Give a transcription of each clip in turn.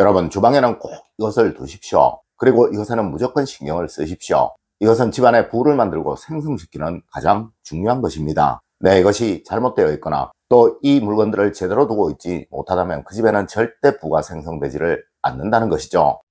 여러분, 주방에는 꼭 이것을 두십시오. 그리고 이것에는 무조건 신경을 쓰십시오. 이것은 집안에 부를 만들고 생성시키는 가장 중요한 것입니다. 이것이 잘못되어 있거나 또 이 물건들을 제대로 두고 있지 못하다면 그 집에는 절대 부가 생성되지를 않는다는 것이죠.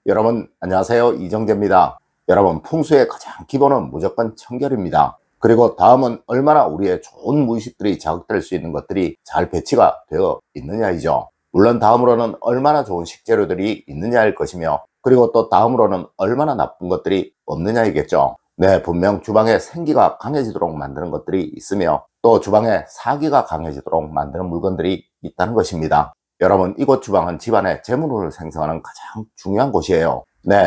여러분, 안녕하세요. 이정재입니다. 여러분, 풍수의 가장 기본은 무조건 청결입니다. 그리고 다음은 얼마나 우리의 좋은 무의식들이 자극될 수 있는 것들이 잘 배치가 되어 있느냐이죠. 물론 다음으로는 얼마나 좋은 식재료들이 있느냐일 것이며, 그리고 또 다음으로는 얼마나 나쁜 것들이 없느냐이겠죠. 분명 주방에 생기가 강해지도록 만드는 것들이 있으며, 또 주방에 사기가 강해지도록 만드는 물건들이 있다는 것입니다. 여러분, 이곳 주방은 집안의 재물을 생성하는 가장 중요한 곳이에요.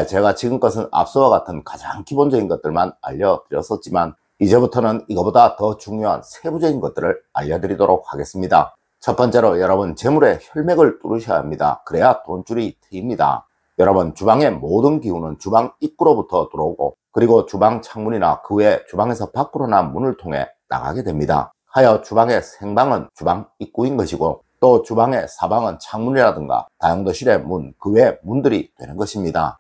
제가 지금껏은 앞서와 같은 가장 기본적인 것들만 알려드렸었지만, 이제부터는 이거보다 더 중요한 세부적인 것들을 알려드리도록 하겠습니다. 첫 번째로 여러분, 재물의 혈맥을 뚫으셔야 합니다. 그래야 돈줄이 트입니다. 여러분, 주방의 모든 기운은 주방 입구로부터 들어오고, 그리고 주방 창문이나 그 외 주방에서 밖으로 난 문을 통해 나가게 됩니다. 하여 주방의 생방은 주방 입구인 것이고, 또 주방의 사방은 창문이라든가 다용도실의 문, 그 외 문들이 되는 것입니다.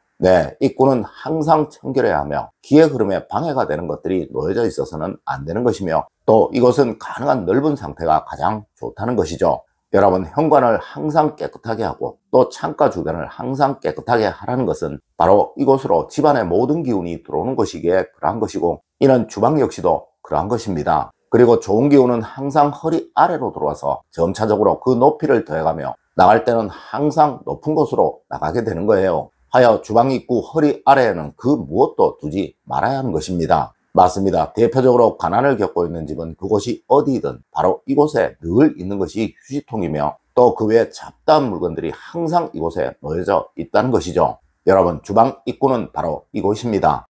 입구는 항상 청결해야 하며 기의 흐름에 방해가 되는 것들이 놓여져 있어서는 안 되는 것이며, 또 이곳은 가능한 넓은 상태가 가장 좋다는 것이죠. 여러분, 현관을 항상 깨끗하게 하고 또 창가 주변을 항상 깨끗하게 하라는 것은 바로 이곳으로 집안의 모든 기운이 들어오는 것이기에 그러한 것이고, 이는 주방 역시도 그러한 것입니다. 그리고 좋은 기운은 항상 허리 아래로 들어와서 점차적으로 그 높이를 더해가며 나갈 때는 항상 높은 곳으로 나가게 되는 거예요. 하여 주방 입구 허리 아래에는 그 무엇도 두지 말아야 하는 것입니다. 맞습니다. 대표적으로 가난을 겪고 있는 집은 그곳이 어디든 바로 이곳에 늘 있는 것이 휴지통이며, 또 그 외에 잡다한 물건들이 항상 이곳에 놓여져 있다는 것이죠. 여러분, 주방 입구는 바로 이곳입니다.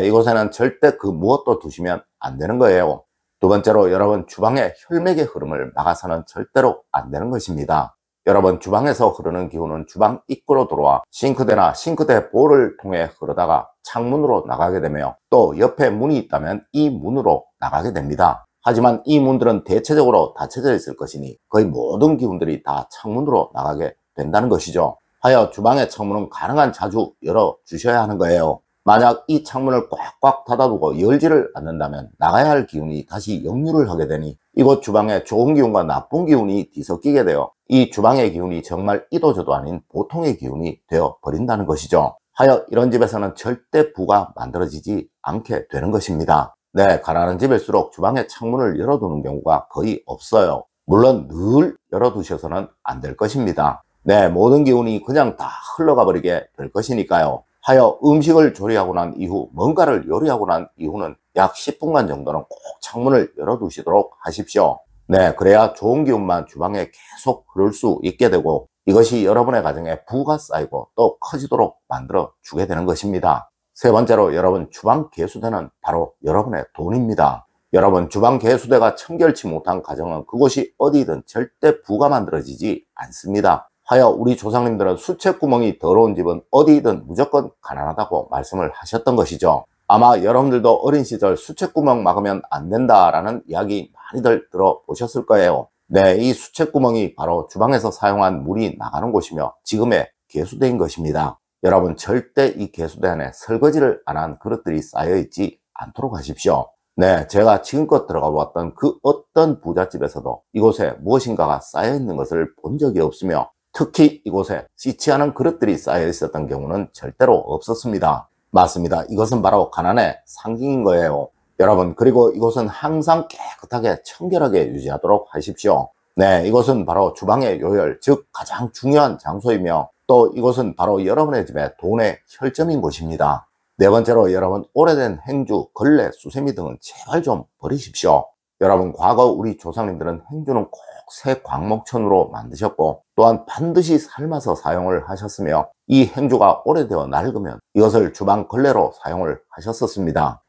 이곳에는 절대 그 무엇도 두시면 안 되는 거예요. 두 번째로 여러분, 주방의 혈맥의 흐름을 막아서는 절대로 안 되는 것입니다. 여러분, 주방에서 흐르는 기운은 주방 입구로 들어와 싱크대나 싱크대 볼을 통해 흐르다가 창문으로 나가게 되며, 또 옆에 문이 있다면 이 문으로 나가게 됩니다. 하지만 이 문들은 대체적으로 닫혀져 있을 것이니 거의 모든 기운들이 다 창문으로 나가게 된다는 것이죠. 하여 주방의 창문은 가능한 자주 열어주셔야 하는 거예요. 만약 이 창문을 꽉꽉 닫아두고 열지를 않는다면 나가야 할 기운이 다시 역류를 하게 되니 이곳 주방에 좋은 기운과 나쁜 기운이 뒤섞이게 되어 이 주방의 기운이 정말 이도저도 아닌 보통의 기운이 되어 버린다는 것이죠. 하여 이런 집에서는 절대 부가 만들어지지 않게 되는 것입니다. 가난한 집일수록 주방의 창문을 열어두는 경우가 거의 없어요. 물론 늘 열어두셔서는 안 될 것입니다. 모든 기운이 그냥 다 흘러가 버리게 될 것이니까요. 하여 음식을 조리하고 난 이후, 뭔가를 요리하고 난 이후는 약 10분간 정도는 꼭 창문을 열어두시도록 하십시오. 그래야 좋은 기운만 주방에 계속 흐를 수 있게 되고, 이것이 여러분의 가정에 부가 쌓이고 또 커지도록 만들어 주게 되는 것입니다. 세 번째로 여러분, 주방 개수대는 바로 여러분의 돈입니다. 여러분, 주방 개수대가 청결치 못한 가정은 그곳이 어디든 절대 부가 만들어지지 않습니다. 하여 우리 조상님들은 수채구멍이 더러운 집은 어디든 무조건 가난하다고 말씀을 하셨던 것이죠. 아마 여러분들도 어린 시절 수채구멍 막으면 안 된다라는 이야기 많이들 들어보셨을 거예요. 이 수채구멍이 바로 주방에서 사용한 물이 나가는 곳이며 지금의 개수대인 것입니다. 여러분, 절대 이 개수대 안에 설거지를 안 한 그릇들이 쌓여있지 않도록 하십시오. 제가 지금껏 들어가 보았던 그 어떤 부잣집에서도 이곳에 무엇인가가 쌓여있는 것을 본 적이 없으며, 특히 이곳에 씻지 않은 그릇들이 쌓여 있었던 경우는 절대로 없었습니다. 맞습니다. 이것은 바로 가난의 상징인 거예요. 여러분, 그리고 이곳은 항상 깨끗하게 청결하게 유지하도록 하십시오. 이곳은 바로 주방의 요열, 즉 가장 중요한 장소이며, 또 이곳은 바로 여러분의 집의 돈의 혈점인 곳입니다. 네 번째로 여러분, 오래된 행주, 걸레, 수세미 등은 제발 좀 버리십시오. 여러분, 과거 우리 조상님들은 행주는 꼭 새 광목천으로 만드셨고, 또한 반드시 삶아서 사용을 하셨으며, 이 행주가 오래되어 낡으면 이것을 주방 걸레로 사용을 하셨었습니다.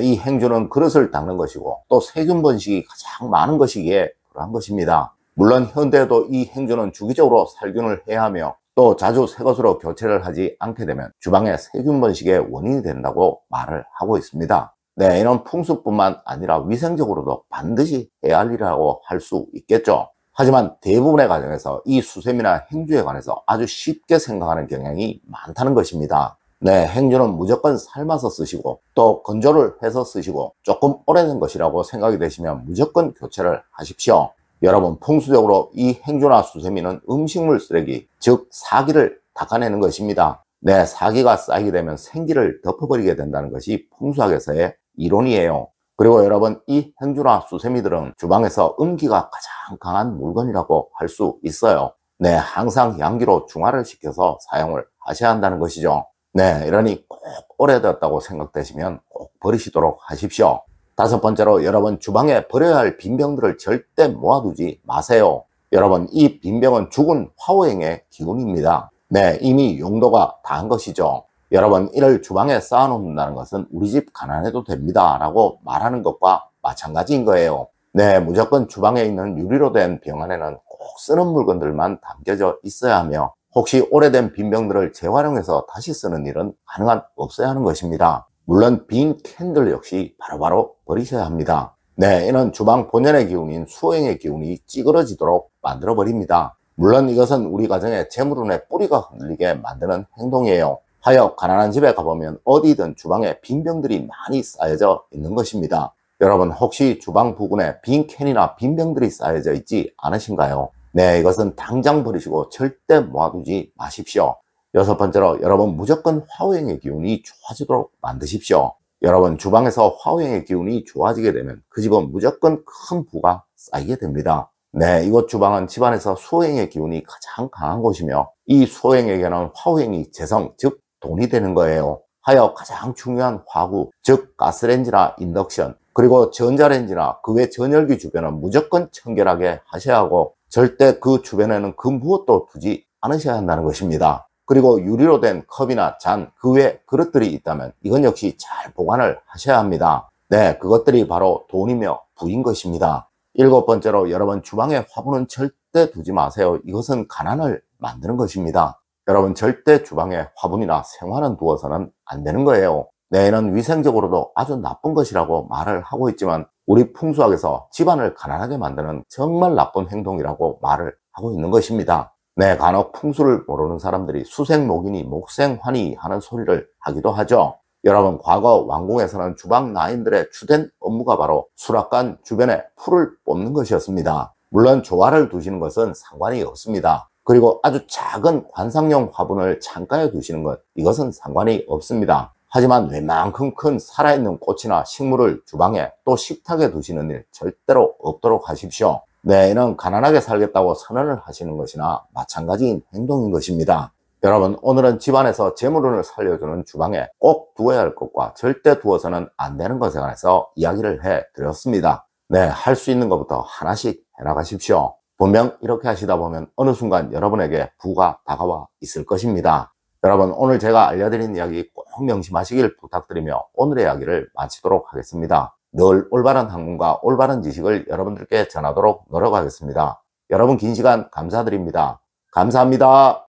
이 행주는 그릇을 닦는 것이고 또 세균 번식이 가장 많은 것이기에 그러한 것입니다. 물론 현대에도 이 행주는 주기적으로 살균을 해야 하며 또 자주 새 것으로 교체를 하지 않게 되면 주방의 세균 번식의 원인이 된다고 말을 하고 있습니다. 네, 이런 풍수뿐만 아니라 위생적으로도 반드시 해야 할 일이라고 할 수 있겠죠. 하지만 대부분의 가정에서 이 수세미나 행주에 관해서 아주 쉽게 생각하는 경향이 많다는 것입니다. 네, 행주는 무조건 삶아서 쓰시고 또 건조를 해서 쓰시고 조금 오래된 것이라고 생각이 되시면 무조건 교체를 하십시오. 여러분, 풍수적으로 이 행주나 수세미는 음식물 쓰레기, 즉 사기를 닦아내는 것입니다. 네, 사기가 쌓이게 되면 생기를 덮어버리게 된다는 것이 풍수학에서의 이론이에요. 그리고 여러분, 이 행주나 수세미들은 주방에서 음기가 가장 강한 물건이라고 할 수 있어요. 네, 항상 양기로 중화를 시켜서 사용을 하셔야 한다는 것이죠. 네, 이러니 꼭 오래되었다고 생각되시면 꼭 버리시도록 하십시오. 다섯 번째로, 여러분 주방에 버려야 할 빈병들을 절대 모아두지 마세요. 여러분, 이 빈병은 죽은 화오행의 기운입니다. 네, 이미 용도가 다한 것이죠. 여러분, 이를 주방에 쌓아놓는다는 것은 우리 집 가난해도 됩니다 라고 말하는 것과 마찬가지인 거예요. 네, 무조건 주방에 있는 유리로 된 병 안에는 꼭 쓰는 물건들만 담겨져 있어야 하며, 혹시 오래된 빈병들을 재활용해서 다시 쓰는 일은 가능한 없어야 하는 것입니다. 물론 빈 캔들 역시 바로바로 버리셔야 합니다. 네, 이는 주방 본연의 기운인 수호행의 기운이 찌그러지도록 만들어 버립니다. 물론 이것은 우리 가정의 재물운의 뿌리가 흔들리게 만드는 행동이에요. 하여 가난한 집에 가보면 어디든 주방에 빈병들이 많이 쌓여져 있는 것입니다. 여러분, 혹시 주방 부근에 빈 캔이나 빈병들이 쌓여져 있지 않으신가요? 네, 이것은 당장 버리시고 절대 모아두지 마십시오. 여섯 번째로, 여러분 무조건 화오행의 기운이 좋아지도록 만드십시오. 여러분, 주방에서 화오행의 기운이 좋아지게 되면 그 집은 무조건 큰 부가 쌓이게 됩니다. 네, 이곳 주방은 집안에서 수호행의 기운이 가장 강한 곳이며, 이 수호행에게는 화오행이 재성, 즉 돈이 되는 거예요. 하여 가장 중요한 화구, 즉 가스레인지나 인덕션, 그리고 전자레인지나 그 외 전열기 주변은 무조건 청결하게 하셔야 하고, 절대 그 주변에는 그 무엇도 두지 않으셔야 한다는 것입니다. 그리고 유리로 된 컵이나 잔, 그 외 그릇들이 있다면 이건 역시 잘 보관을 하셔야 합니다. 네, 그것들이 바로 돈이며 부인 것입니다. 일곱 번째로, 여러분 주방에 화분은 절대 두지 마세요. 이것은 가난을 만드는 것입니다. 여러분, 절대 주방에 화분이나 생화는 두어서는 안 되는 거예요. 네, 이는 위생적으로도 아주 나쁜 것이라고 말을 하고 있지만 우리 풍수학에서 집안을 가난하게 만드는 정말 나쁜 행동이라고 말을 하고 있는 것입니다. 네, 간혹 풍수를 모르는 사람들이 수생목이니 목생환이 하는 소리를 하기도 하죠. 여러분, 과거 왕궁에서는 주방 나인들의 주된 업무가 바로 수락관 주변에 풀을 뽑는 것이었습니다. 물론 조화를 두시는 것은 상관이 없습니다. 그리고 아주 작은 관상용 화분을 창가에 두시는 것, 이것은 상관이 없습니다. 하지만 웬만큼 큰 살아있는 꽃이나 식물을 주방에 또 식탁에 두시는 일 절대로 없도록 하십시오. 네, 이는 가난하게 살겠다고 선언을 하시는 것이나 마찬가지인 행동인 것입니다. 여러분, 오늘은 집안에서 재물운을 살려주는 주방에 꼭 두어야 할 것과 절대 두어서는 안 되는 것에 관해서 이야기를 해드렸습니다. 네, 할 수 있는 것부터 하나씩 해나가십시오. 분명 이렇게 하시다 보면 어느 순간 여러분에게 부가 다가와 있을 것입니다. 여러분, 오늘 제가 알려드린 이야기 꼭 명심하시길 부탁드리며 오늘의 이야기를 마치도록 하겠습니다. 늘 올바른 학문과 올바른 지식을 여러분들께 전하도록 노력하겠습니다. 여러분, 긴 시간 감사드립니다. 감사합니다.